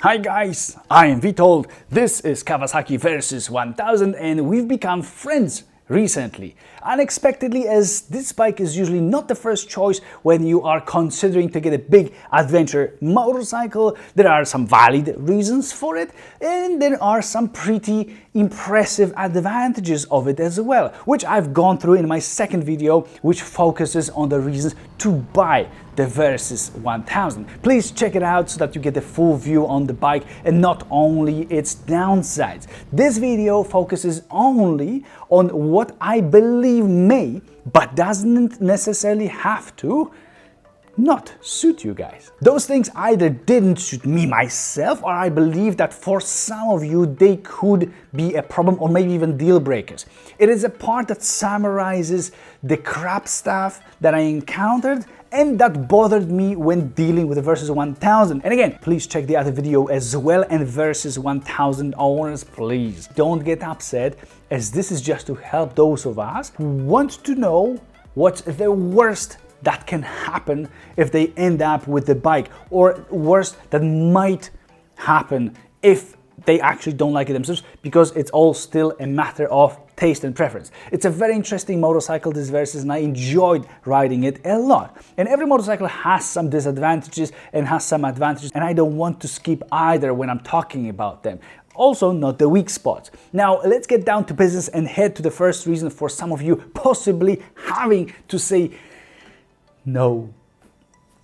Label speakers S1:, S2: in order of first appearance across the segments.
S1: Hi guys, I am Vitold. This is Kawasaki Versys 1000 and we've become friends recently. Unexpectedly, as this bike is usually not the first choice when you are considering to get a big adventure motorcycle. There are some valid reasons for it and there are some pretty impressive advantages of it as well, which I've gone through in my second video, which focuses on the reasons to buy the Versys 1000. Please check it out so that you get a full view on the bike and not only its downsides. This video focuses only on what I believe may, but doesn't necessarily have to, not suit you guys. Those things either didn't suit me myself, or I believe that for some of you they could be a problem or maybe even deal breakers. It is a part that summarizes the crap stuff that I encountered and that bothered me when dealing with the Versys 1000. And again, please check the other video as well, and Versys 1000 owners, please don't get upset, as this is just to help those of us who want to know what's the worst that can happen if they end up with the bike, or worse that might happen if they actually don't like it themselves, because it's all still a matter of taste and preference. It's a very interesting motorcycle, this Versys, and I enjoyed riding it a lot. And every motorcycle has some disadvantages and has some advantages, and I don't want to skip either when I'm talking about them. Also, not the weak spots. Now, let's get down to business and head to the first reason for some of you possibly having to say no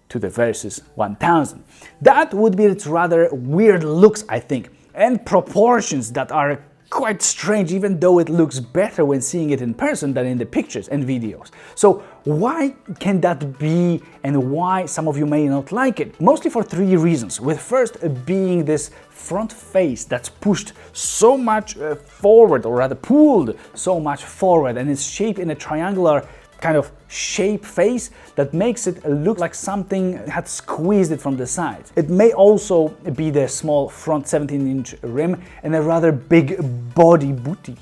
S1: to the Versys 1000. That would be its rather weird looks, I think, and proportions that are quite strange, even though it looks better when seeing it in person than in the pictures and videos. So why can that be, and why some of you may not like it? Mostly for three reasons, with first being this front face that's pushed so much forward, or rather pulled so much forward, and is shaped in a triangular kind of shape face that makes it look like something had squeezed it from the sides. It may also be the small front 17-inch rim and a rather big body booty,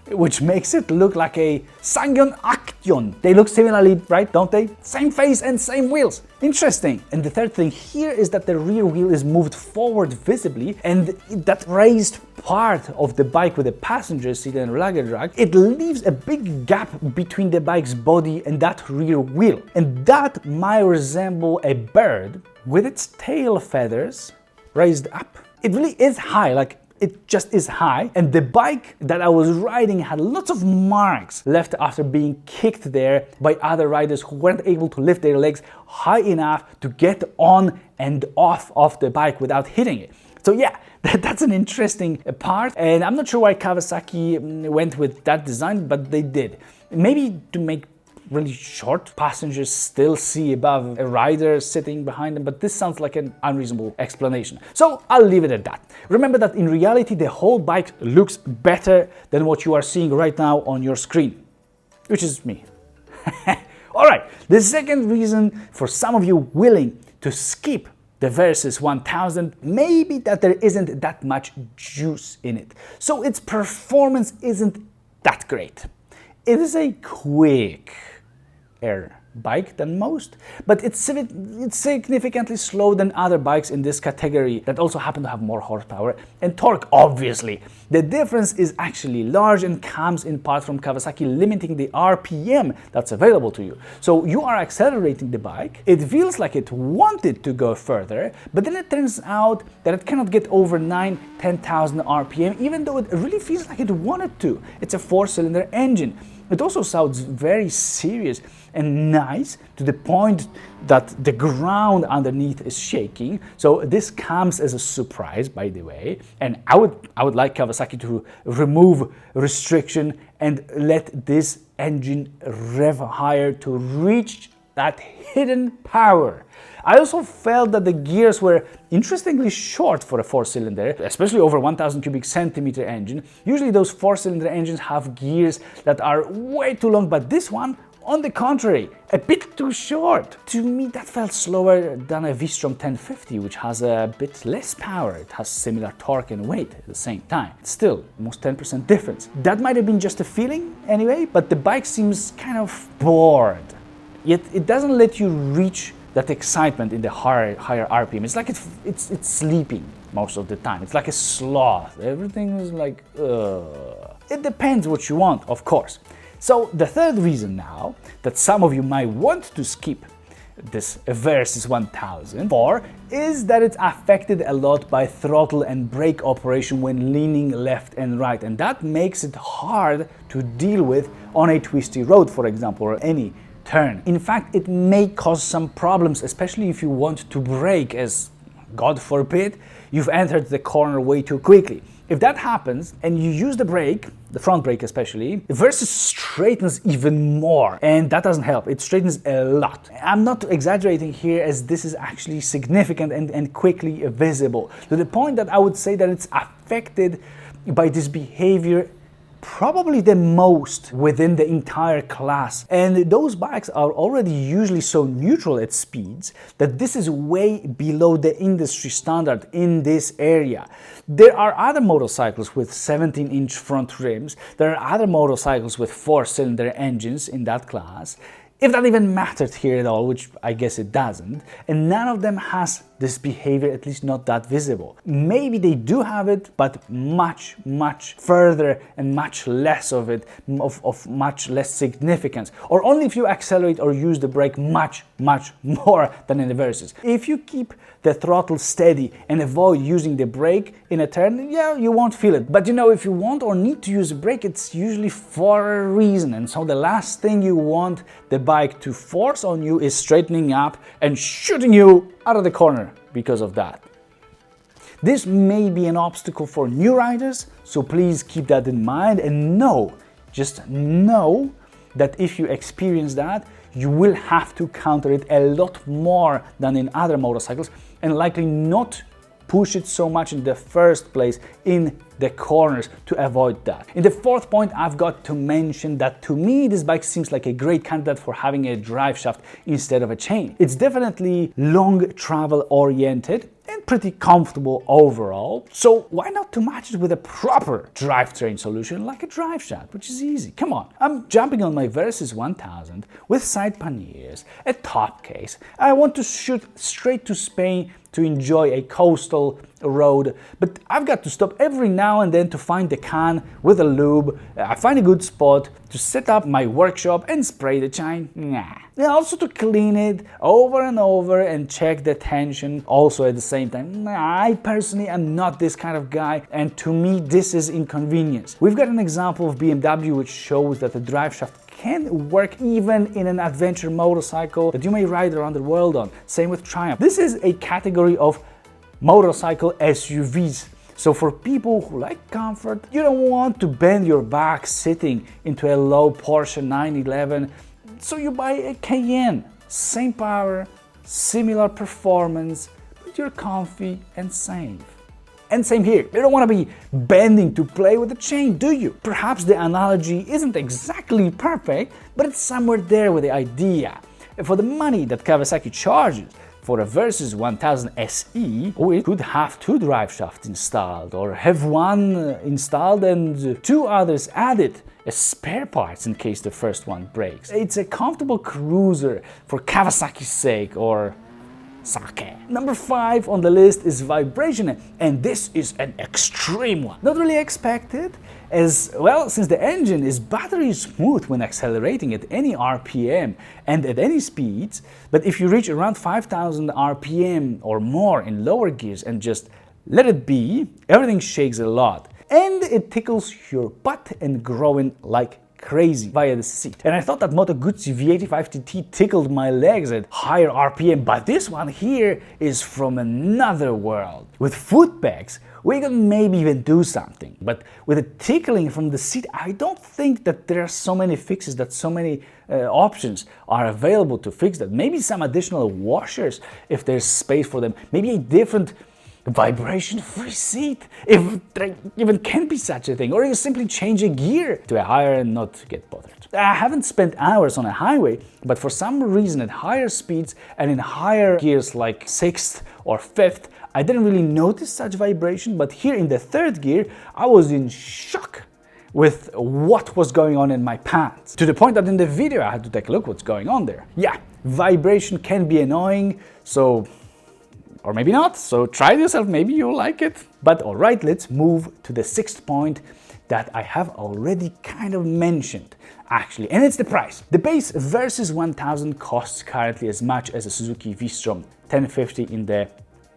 S1: which makes it look like a Sangyon Action. They look similarly, right, don't they? Same face and same wheels. Interesting. And the third thing here is that the rear wheel is moved forward visibly, and that raised part of the bike with the passenger seat and luggage rack, it leaves a big gap between the bike's body and that rear wheel. And that might resemble a bird with its tail feathers raised up. It really is high, like it just is high, and the bike that I was riding had lots of marks left after being kicked there by other riders who weren't able to lift their legs high enough to get on and off of the bike without hitting it. So yeah, that's an interesting part, and I'm not sure why Kawasaki went with that design, but they did. Maybe to make really short passengers still see above a rider sitting behind them, but this sounds like an unreasonable explanation. So I'll leave it at that. Remember that in reality the whole bike looks better than what you are seeing right now on your screen, which is me. Alright, the second reason for some of you willing to skip the Versys 1000 may be that there isn't that much juice in it, so its performance isn't that great. It is a quick bike than most, but it's significantly slower than other bikes in this category that also happen to have more horsepower and torque, obviously. The difference is actually large and comes in part from Kawasaki limiting the RPM that's available to you. So you are accelerating the bike, it feels like it wanted to go further, but then it turns out that it cannot get over 9,000–10,000 RPM, even though it really feels like it wanted to. It's a 4-cylinder engine. It also sounds very serious and nice, to the point that the ground underneath is shaking. So this comes as a surprise, by the way, and I would like Kawasaki to remove restriction and let this engine rev higher to reach that hidden power. I also felt that the gears were interestingly short for a 4-cylinder, especially over 1000 cubic centimeter engine. Usually those 4-cylinder engines have gears that are way too long, but this one, on the contrary, a bit too short. To me, that felt slower than a V-Strom 1050, which has a bit less power. It has similar torque and weight at the same time. Still, almost 10% difference. That might have been just a feeling anyway, but the bike seems kind of bored. Yet it doesn't let you reach that excitement in the higher RPM. It's like it's sleeping. most of the time. It's like a sloth. Everything is like, It depends what you want, of course. So the third reason now that some of you might want to skip this Versys 1000 for is that it's affected a lot by throttle and brake operation when leaning left and right, and that makes it hard to deal with on a twisty road, for example, or any turn. In fact, it may cause some problems, especially if you want to brake, as God forbid you've entered the corner way too quickly. If that happens and you use the brake, the front brake especially, the Versys straightens even more, and that doesn't help. It straightens a lot. I'm not exaggerating here, as this is actually significant and quickly visible, to the point that I would say that it's affected by this behavior probably the most within the entire class. And those bikes are already usually so neutral at speeds that this is way below the industry standard in this area. There are other motorcycles with 17-inch front rims. There are other motorcycles with 4-cylinder engines in that class, if that even mattered here at all, which I guess it doesn't, and none of them has this behavior, at least not that visible. Maybe they do have it, but much further and much less of it, of much less significance, or only if you accelerate or use the brake much more than in the Versys. If you keep the throttle steady and avoid using the brake in a turn, yeah, you won't feel it. But you know, if you want or need to use a brake, it's usually for a reason, and so the last thing you want the bike to force on you is straightening up and shooting you out of the corner because of that. This may be an obstacle for new riders, so please keep that in mind, and just know that if you experience that, you will have to counter it a lot more than in other motorcycles, and likely not push it so much in the first place in the corners to avoid that. In the fourth point, I've got to mention that to me this bike seems like a great candidate for having a drive shaft instead of a chain. It's definitely long travel oriented and pretty comfortable overall, so why not to match it with a proper drivetrain solution like a drive shaft, which is easy. Come on, I'm jumping on my Versys 1000 with side panniers, a top case. I want to shoot straight to Spain to enjoy a coastal road, but I've got to stop every now and then to find the can with a lube. I find a good spot to set up my workshop and spray the chain. And also to clean it over and over and check the tension also at the same time. I personally am not this kind of guy, and to me this is inconvenience. We've got an example of BMW which shows that the drive shaft can work even in an adventure motorcycle that you may ride around the world on. Same with Triumph. This is a category of motorcycle SUVs. So for people who like comfort, you don't want to bend your back sitting into a low Porsche 911, so you buy a Cayenne. Same power, similar performance, but you're comfy and safe. And same here, you don't want to be bending to play with the chain, do you? Perhaps the analogy isn't exactly perfect, but it's somewhere there with the idea. And for the money that Kawasaki charges for a Versys 1000 SE, we could have 2 drive shafts installed, or have one installed and 2 others added as spare parts in case the first one breaks. It's a comfortable cruiser for Kawasaki's sake, or sake. Number 5 on the list is vibration, and this is an extreme one. Not really expected, as well, since the engine is battery smooth when accelerating at any RPM and at any speeds, but if you reach around 5000 RPM or more in lower gears and just let it be, everything shakes a lot, and it tickles your butt and groin like crazy via the seat. And I thought that Moto Guzzi V85TT tickled my legs at higher RPM, but this one here is from another world. With foot pegs, we can maybe even do something, but with the tickling from the seat, I don't think that there are so many fixes, that so many options are available to fix that. Maybe some additional washers if there's space for them, maybe a different vibration-free seat, if there even can be such a thing, or you simply change a gear to a higher and not get bothered. I haven't spent hours on a highway, but for some reason at higher speeds and in higher gears like 6th or 5th, I didn't really notice such vibration, but here in the 3rd gear, I was in shock with what was going on in my pants, to the point that in the video I had to take a look what's going on there. Yeah, vibration can be annoying, so Or maybe not, so try it yourself, maybe you'll like it. But all right, let's move to the sixth point that I have already kind of mentioned, actually, and it's the price. The base Versys 1000 costs currently as much as a Suzuki V-Strom 1050 in the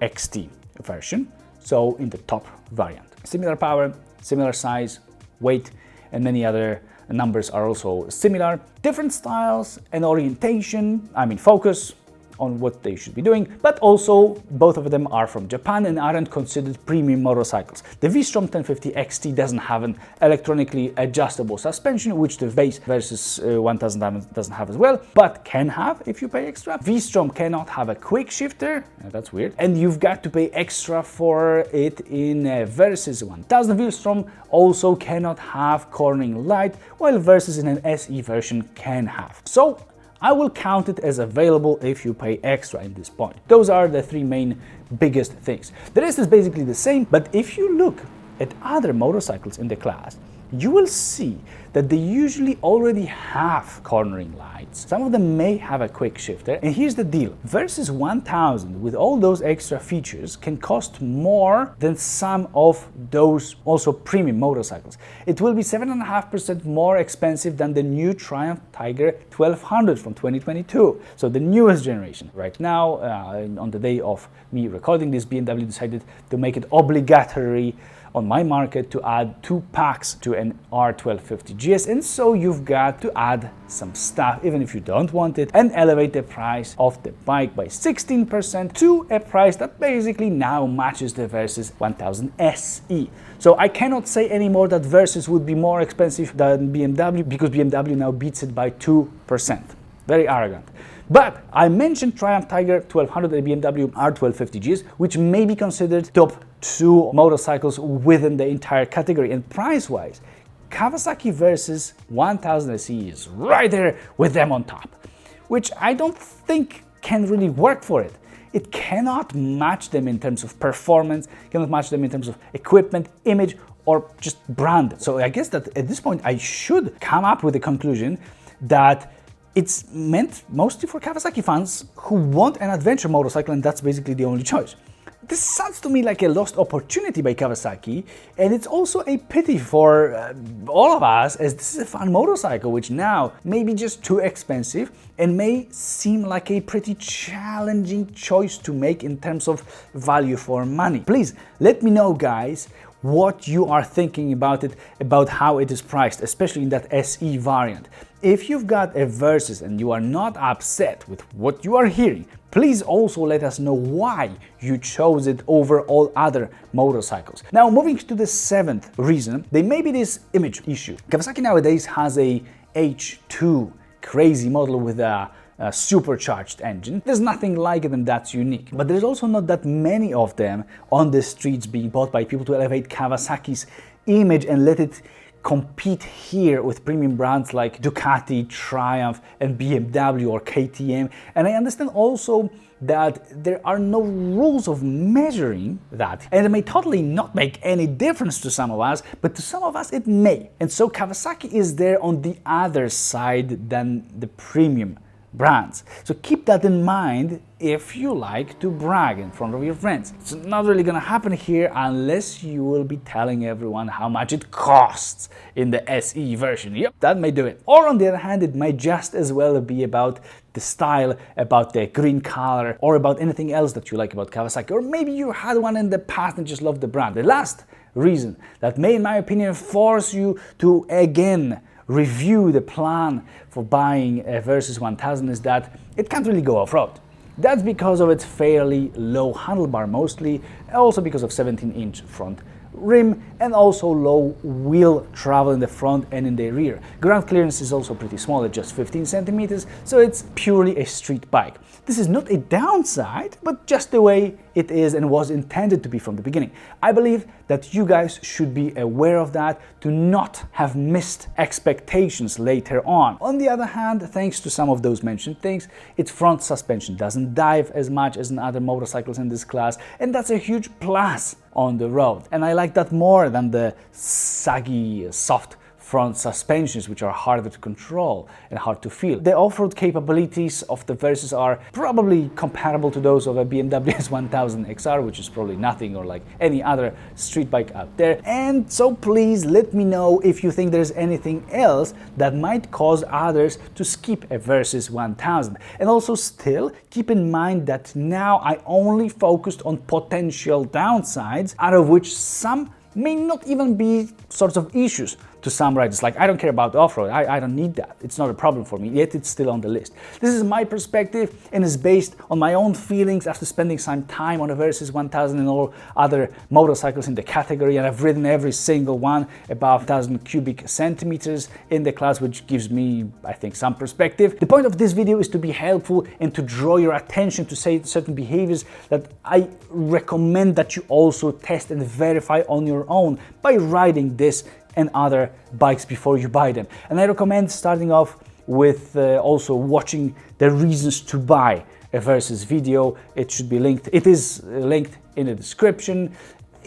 S1: XT version, so in the top variant. Similar power, similar size, weight, and many other numbers are also similar. Different styles and orientation, focus on what they should be doing, but also both of them are from Japan and aren't considered premium motorcycles. The V-Strom 1050 XT doesn't have an electronically adjustable suspension, which the base Versys 1000 doesn't have as well, but can have if you pay extra. V-Strom cannot have a quick shifter, that's weird, and you've got to pay extra for it in Versys 1000. V-Strom also cannot have cornering light, while Versys in an SE version can have. So I will count it as available if you pay extra in this point. Those are the three main biggest things. The rest is basically the same, but if you look at other motorcycles in the class, you will see that they usually already have cornering lights. Some of them may have a quick shifter, and here's the deal. Versys 1000 with all those extra features can cost more than some of those also premium motorcycles. It will be 7.5% more expensive than the new Triumph Tiger 1200 from 2022, so the newest generation. Right now, on the day of me recording this, BMW decided to make it obligatory on my market to add 2 packs to an R1250 GS, and so you've got to add some stuff even if you don't want it, and elevate the price of the bike by 16% to a price that basically now matches the Versys 1000 SE. So I cannot say anymore that Versys would be more expensive than BMW, because BMW now beats it by 2%. Very arrogant. But I mentioned Triumph Tiger 1200 and BMW R1250 GS, which may be considered top 2 motorcycles within the entire category. And price-wise, Kawasaki Versys 1000 SE is right there with them on top, which I don't think can really work for it. It cannot match them in terms of performance, cannot match them in terms of equipment, image, or just brand. So I guess that at this point I should come up with a conclusion that it's meant mostly for Kawasaki fans who want an adventure motorcycle, and that's basically the only choice. This sounds to me like a lost opportunity by Kawasaki, and it's also a pity for all of us, as this is a fun motorcycle which now may be just too expensive and may seem like a pretty challenging choice to make in terms of value for money. Please let me know, guys, what you are thinking about it, about how it is priced, especially in that SE variant. If you've got a Versys and you are not upset with what you are hearing, please also let us know why you chose it over all other motorcycles. Now, moving to the 7th reason, there may be this image issue. Kawasaki nowadays has a H2 crazy model with a supercharged engine. There's nothing like it, and that's unique. But there's also not that many of them on the streets being bought by people to elevate Kawasaki's image and let it compete here with premium brands like Ducati, Triumph, and BMW or KTM. And I understand also that there are no rules of measuring that, and it may totally not make any difference to some of us, but to some of us it may. And so Kawasaki is there on the other side than the premium brands. So keep that in mind if you like to brag in front of your friends. It's not really gonna happen here unless you will be telling everyone how much it costs in the SE version. Yep, that may do it. Or on the other hand, it might just as well be about the style, about the green color, or about anything else that you like about Kawasaki. Or maybe you had one in the past and just love the brand. The last reason that may, in my opinion, force you to again review the plan for buying a Versys 1000 is that it can't really go off-road. That's because of its fairly low handlebar mostly, also because of 17-inch front rim and also low wheel travel in the front and in the rear. Ground clearance is also pretty small at just 15 centimeters, so it's purely a street bike. This is not a downside, but just the way it is and was intended to be from the beginning. I believe that you guys should be aware of that to not have missed expectations later on. On the other hand, thanks to some of those mentioned things, its front suspension doesn't dive as much as in other motorcycles in this class, and that's a huge plus on the road. And I like that more than the saggy, soft front suspensions, which are harder to control and hard to feel. The off-road capabilities of the Versys are probably comparable to those of a BMW S1000 XR, which is probably nothing, or like any other street bike out there. And so please let me know if you think there's anything else that might cause others to skip a Versys 1000. And also still keep in mind that now I only focused on potential downsides, out of which some may not even be sorts of issues to some riders. Like, I don't care about off-road, I don't need that, it's not a problem for me, yet it's still on the list. This is my perspective and is based on my own feelings after spending some time on a Versys 1000 and all other motorcycles in the category, and I've ridden every single one above 1000 cubic centimeters in the class, which gives me, I think, some perspective. The point of this video is to be helpful and to draw your attention to certain behaviors that I recommend that you also test and verify on your own by riding this and other bikes before you buy them. And I recommend starting off with also watching the reasons to buy a Versys video. It should be linked, it is linked in the description,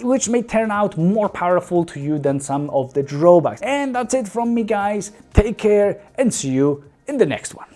S1: which may turn out more powerful to you than some of the drawbacks. And that's it from me, guys. Take care and see you in the next one.